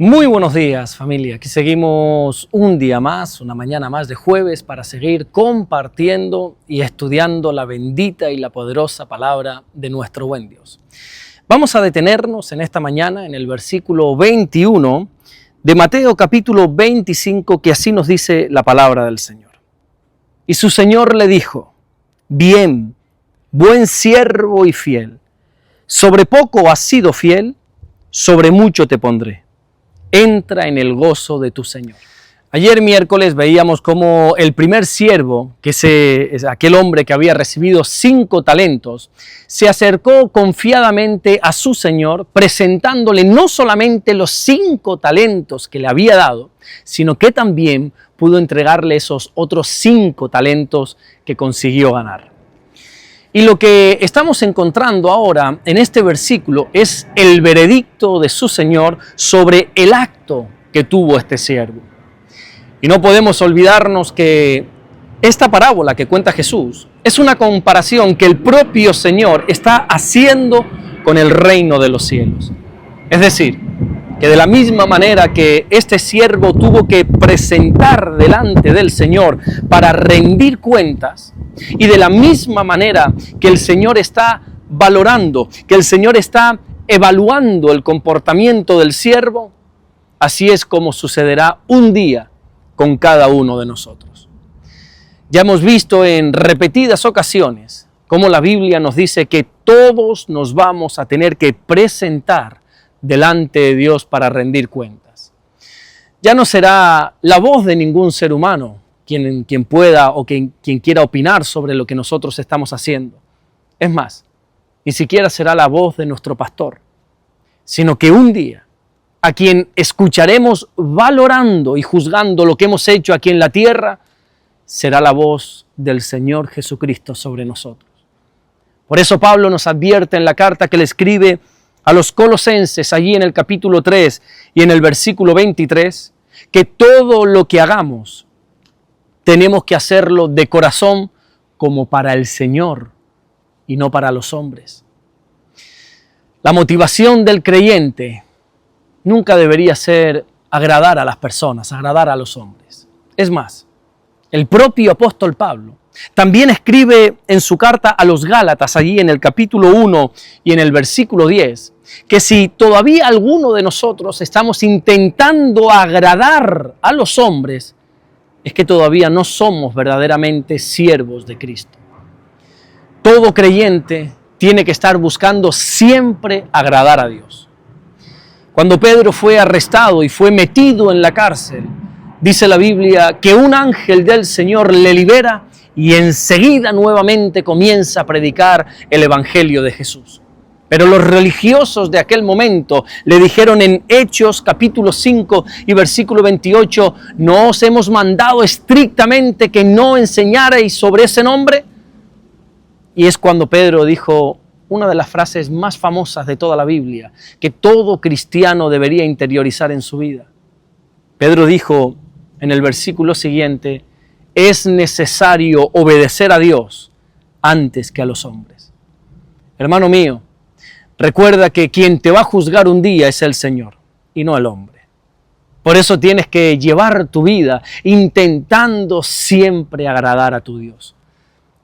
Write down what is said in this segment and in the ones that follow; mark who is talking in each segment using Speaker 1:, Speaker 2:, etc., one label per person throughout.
Speaker 1: Muy buenos días, familia. Aquí seguimos un día más, una mañana más de jueves para seguir compartiendo y estudiando la bendita y la poderosa palabra de nuestro buen Dios. Vamos a detenernos en esta mañana en el versículo 21 de Mateo capítulo 25, que así nos dice la palabra del Señor. Y su Señor le dijo: bien, buen siervo y fiel. Sobre poco has sido fiel, sobre mucho te pondré. Entra en el gozo de tu Señor. Ayer miércoles veíamos cómo el primer siervo, aquel hombre que había recibido 5 talentos, se acercó confiadamente a su Señor, presentándole no solamente los 5 talentos que le había dado, sino que también pudo entregarle esos otros 5 talentos que consiguió ganar. Y lo que estamos encontrando ahora en este versículo es el veredicto de su Señor sobre el acto que tuvo este siervo. Y no podemos olvidarnos que esta parábola que cuenta Jesús es una comparación que el propio Señor está haciendo con el reino de los cielos. Es decir, que de la misma manera que este siervo tuvo que presentar delante del Señor para rendir cuentas, y de la misma manera que el Señor está valorando, que el Señor está evaluando el comportamiento del siervo, así es como sucederá un día con cada uno de nosotros. Ya hemos visto en repetidas ocasiones cómo la Biblia nos dice que todos nos vamos a tener que presentar delante de Dios para rendir cuentas. Ya no será la voz de ningún ser humano quien pueda o quien quiera opinar sobre lo que nosotros estamos haciendo. Es más, ni siquiera será la voz de nuestro pastor, sino que un día a quien escucharemos valorando y juzgando lo que hemos hecho aquí en la tierra, será la voz del Señor Jesucristo sobre nosotros. Por eso Pablo nos advierte en la carta que le escribe a los Colosenses, allí en el capítulo 3 y en el versículo 23, que todo lo que hagamos tenemos que hacerlo de corazón como para el Señor y no para los hombres. La motivación del creyente nunca debería ser agradar a las personas, agradar a los hombres. Es más, el propio apóstol Pablo también escribe en su carta a los Gálatas, allí en el capítulo 1 y en el versículo 10, que si todavía alguno de nosotros estamos intentando agradar a los hombres, es que todavía no somos verdaderamente siervos de Cristo. Todo creyente tiene que estar buscando siempre agradar a Dios. Cuando Pedro fue arrestado y fue metido en la cárcel, dice la Biblia que un ángel del Señor le libera y enseguida nuevamente comienza a predicar el Evangelio de Jesús. Pero los religiosos de aquel momento le dijeron en Hechos capítulo 5 y versículo 28, ¿no os hemos mandado estrictamente que no enseñarais sobre ese nombre? Y es cuando Pedro dijo una de las frases más famosas de toda la Biblia, que todo cristiano debería interiorizar en su vida. Pedro dijo en el versículo siguiente, es necesario obedecer a Dios antes que a los hombres. Hermano mío, recuerda que quien te va a juzgar un día es el Señor y no el hombre. Por eso tienes que llevar tu vida intentando siempre agradar a tu Dios.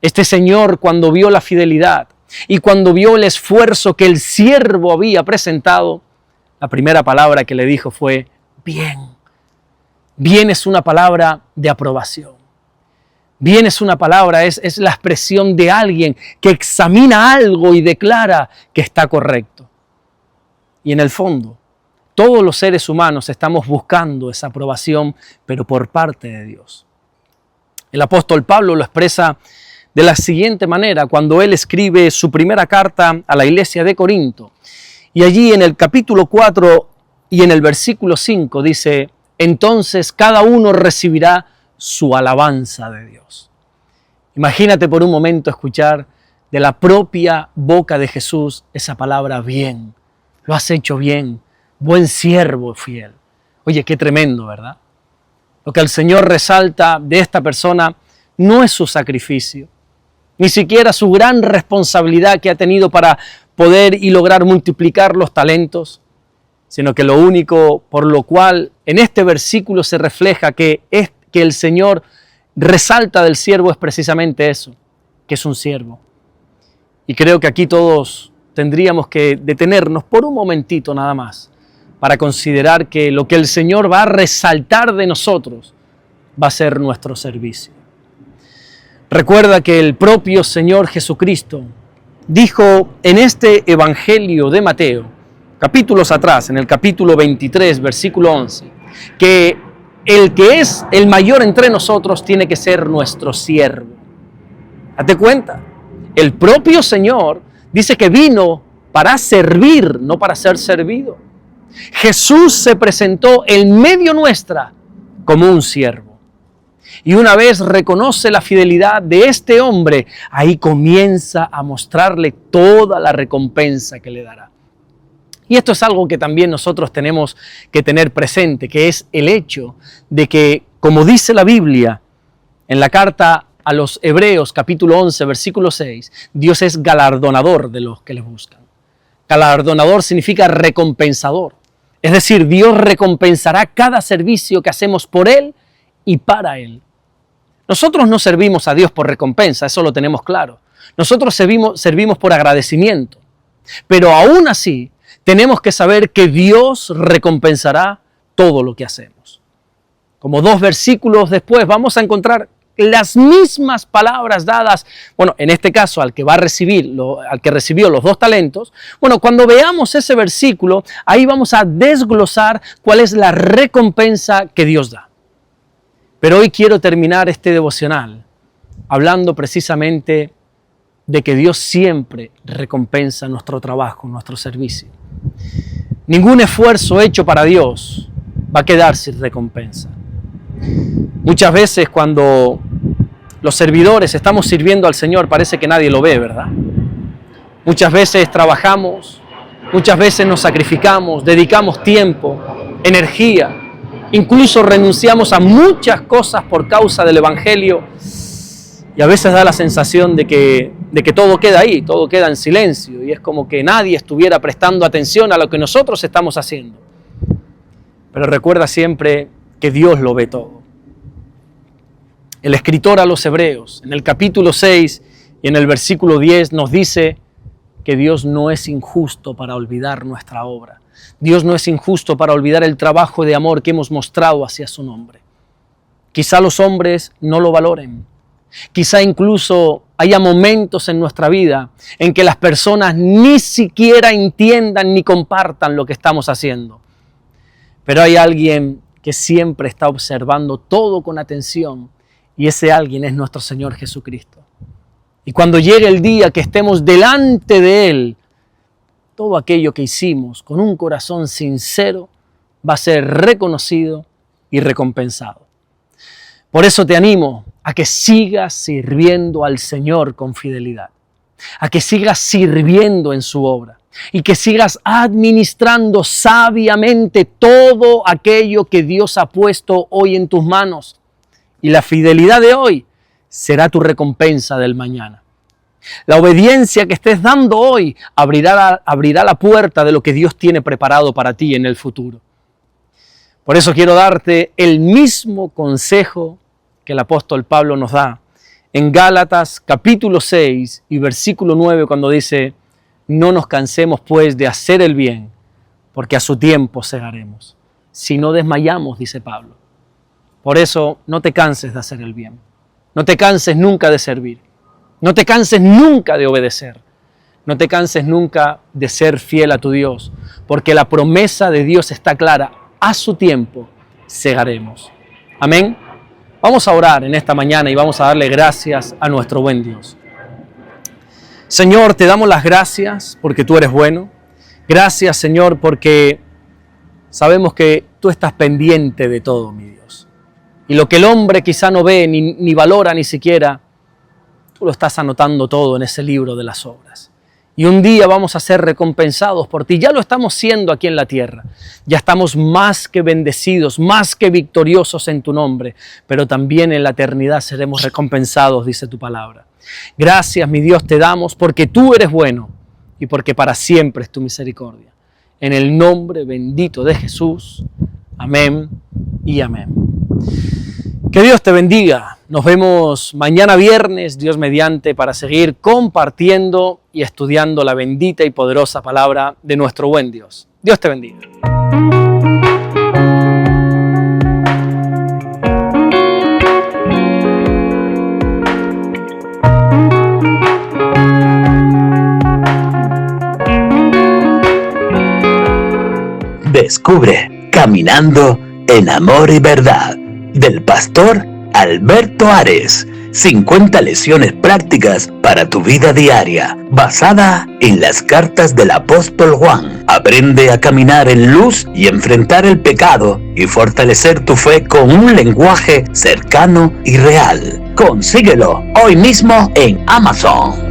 Speaker 1: Este Señor, cuando vio la fidelidad y cuando vio el esfuerzo que el siervo había presentado, la primera palabra que le dijo fue bien. Bien es una palabra de aprobación. Bien es una palabra, es la expresión de alguien que examina algo y declara que está correcto. Y en el fondo, todos los seres humanos estamos buscando esa aprobación, pero por parte de Dios. El apóstol Pablo lo expresa de la siguiente manera cuando él escribe su primera carta a la iglesia de Corinto. Y allí en el capítulo 4 y en el versículo 5 dice, entonces cada uno recibirá su alabanza de Dios. Imagínate por un momento escuchar de la propia boca de Jesús esa palabra bien. Lo has hecho bien, buen siervo fiel. Oye, qué tremendo, ¿verdad? Lo que el Señor resalta de esta persona no es su sacrificio, ni siquiera su gran responsabilidad que ha tenido para poder y lograr multiplicar los talentos, sino que lo único por lo cual en este versículo se refleja que el Señor resalta del siervo es precisamente eso, que es un siervo. Y creo que aquí todos tendríamos que detenernos por un momentito nada más para considerar que lo que el Señor va a resaltar de nosotros va a ser nuestro servicio. Recuerda que el propio Señor Jesucristo dijo en este Evangelio de Mateo, capítulos atrás, en el capítulo 23, versículo 11, que el que es el mayor entre nosotros tiene que ser nuestro siervo. Date cuenta, el propio Señor dice que vino para servir, no para ser servido. Jesús se presentó en medio nuestra como un siervo. Y una vez reconoce la fidelidad de este hombre, ahí comienza a mostrarle toda la recompensa que le dará. Y esto es algo que también nosotros tenemos que tener presente, que es el hecho de que, como dice la Biblia en la carta a los Hebreos, capítulo 11, versículo 6, Dios es galardonador de los que le buscan. Galardonador significa recompensador. Es decir, Dios recompensará cada servicio que hacemos por Él y para Él. Nosotros no servimos a Dios por recompensa, eso lo tenemos claro. Nosotros servimos por agradecimiento. Pero aún así, tenemos que saber que Dios recompensará todo lo que hacemos. Como 2 versículos después vamos a encontrar las mismas palabras dadas, bueno, en este caso al que recibió los 2 talentos. Bueno, cuando veamos ese versículo, ahí vamos a desglosar cuál es la recompensa que Dios da. Pero hoy quiero terminar este devocional hablando precisamente de que Dios siempre recompensa nuestro trabajo, nuestro servicio. Ningún esfuerzo hecho para Dios va a quedar sin recompensa. Muchas veces cuando los servidores estamos sirviendo al Señor parece que nadie lo ve, ¿verdad? Muchas veces trabajamos, muchas veces nos sacrificamos, dedicamos tiempo, energía, incluso renunciamos a muchas cosas por causa del Evangelio y a veces da la sensación de que todo queda ahí, todo queda en silencio y es como que nadie estuviera prestando atención a lo que nosotros estamos haciendo. Pero recuerda siempre que Dios lo ve todo. El escritor a los Hebreos, en el capítulo 6 y en el versículo 10, nos dice que Dios no es injusto para olvidar nuestra obra. Dios no es injusto para olvidar el trabajo de amor que hemos mostrado hacia su nombre. Quizá los hombres no lo valoren. Quizá incluso haya momentos en nuestra vida en que las personas ni siquiera entiendan ni compartan lo que estamos haciendo. Pero hay alguien que siempre está observando todo con atención y ese alguien es nuestro Señor Jesucristo. Y cuando llegue el día que estemos delante de Él, todo aquello que hicimos con un corazón sincero va a ser reconocido y recompensado. Por eso te animo a que sigas sirviendo al Señor con fidelidad, a que sigas sirviendo en su obra y que sigas administrando sabiamente todo aquello que Dios ha puesto hoy en tus manos. Y la fidelidad de hoy será tu recompensa del mañana. La obediencia que estés dando hoy abrirá la puerta de lo que Dios tiene preparado para ti en el futuro. Por eso quiero darte el mismo consejo que el apóstol Pablo nos da en Gálatas capítulo 6 y versículo 9 cuando dice: no nos cansemos pues de hacer el bien, porque a su tiempo segaremos. Si no desmayamos, dice Pablo. Por eso no te canses de hacer el bien. No te canses nunca de servir. No te canses nunca de obedecer. No te canses nunca de ser fiel a tu Dios, porque la promesa de Dios está clara. A su tiempo segaremos. Amén. Vamos a orar en esta mañana y vamos a darle gracias a nuestro buen Dios. Señor, te damos las gracias porque tú eres bueno. Gracias, Señor, porque sabemos que tú estás pendiente de todo, mi Dios. Y lo que el hombre quizá no ve ni valora ni siquiera, tú lo estás anotando todo en ese libro de las obras. Y un día vamos a ser recompensados por ti. Ya lo estamos siendo aquí en la tierra. Ya estamos más que bendecidos, más que victoriosos en tu nombre. Pero también en la eternidad seremos recompensados, dice tu palabra. Gracias, mi Dios, te damos porque tú eres bueno y porque para siempre es tu misericordia. en el nombre bendito de Jesús. Amén y amén. Que Dios te bendiga. Nos vemos mañana viernes, Dios mediante, para seguir compartiendo y estudiando la bendita y poderosa palabra de nuestro buen Dios. Dios te bendiga.
Speaker 2: Descubre Caminando en Amor y Verdad del pastor Alberto Ares. 50 lecciones prácticas para tu vida diaria, basada en las cartas del apóstol Juan. Aprende a caminar en luz y enfrentar el pecado y fortalecer tu fe con un lenguaje cercano y real. Consíguelo hoy mismo en Amazon.